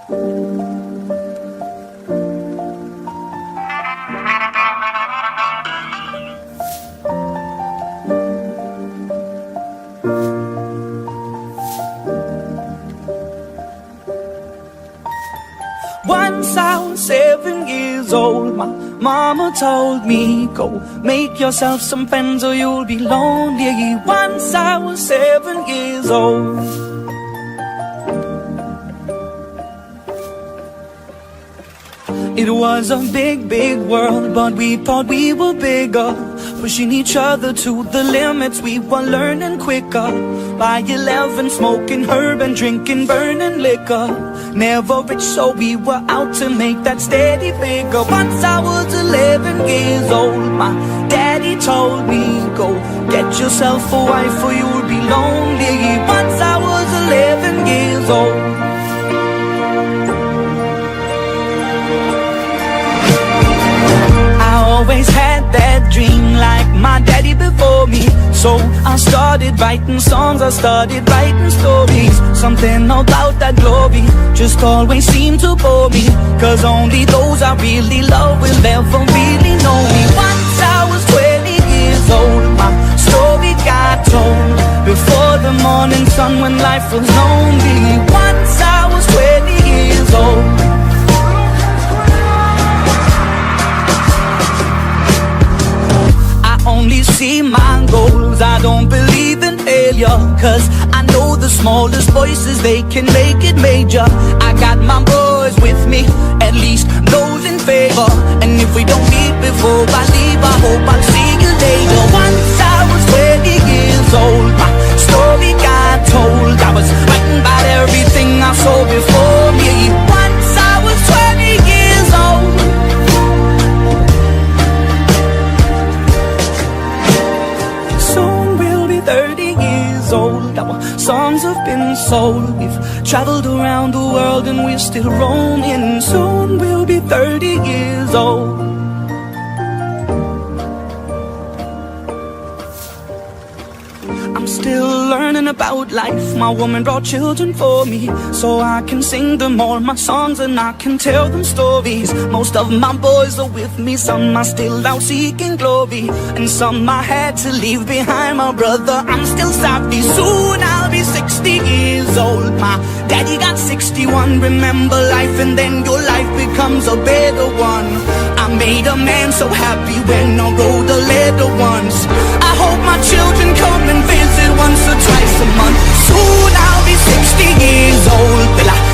Once I was 7 years old, my mama told me, go make yourself some friends or you'll be lonely. Once I was 7 years old. It was a big, big world, but we thought we were bigger, pushing each other to the limits. We were learning quicker. By 11, smoking herb and drinking burning liquor. Never rich, so we were out to make that steady figure. Once I was 11 years old, my daddy told me, go get yourself a wife or you'll be lonely. Once I was 11 years old. Always had that dream like my daddy before me. So I started writing songs, I started writing stories. Something about that glory just always seemed to bore me, cause only those I really love will ever really know me. Once I was 20 years old, my story got told before the morning sun when life was lonely. Once I was 20 years old. Only see my goals, I don't believe in failure, cause I know the smallest voices, they can make it major. I got my boys with me, at least those in favor. And if we don't meet before I leave, I hope I'll see you later. Once I was 20 years old, my story got told. I was writing about everything I saw before me. Once I was 20 years old. Soon we'll be 30 years old. Our songs have been sold. We've traveled around the world and we're still roaming. Soon we'll be 30 years old. I'm still learning about life. My woman brought children for me, so I can sing them all my songs and I can tell them stories. Most of my boys are with me, some are still out seeking glory, and some I had to leave behind. My brother, I'm still savvy. Soon I'll be 60 years old. My daddy got 61. Remember life and then your life becomes a better one. I made a man so happy when I wrote a letter once. I hope my children come and visit once or twice a month. Soon I'll be 60 years old.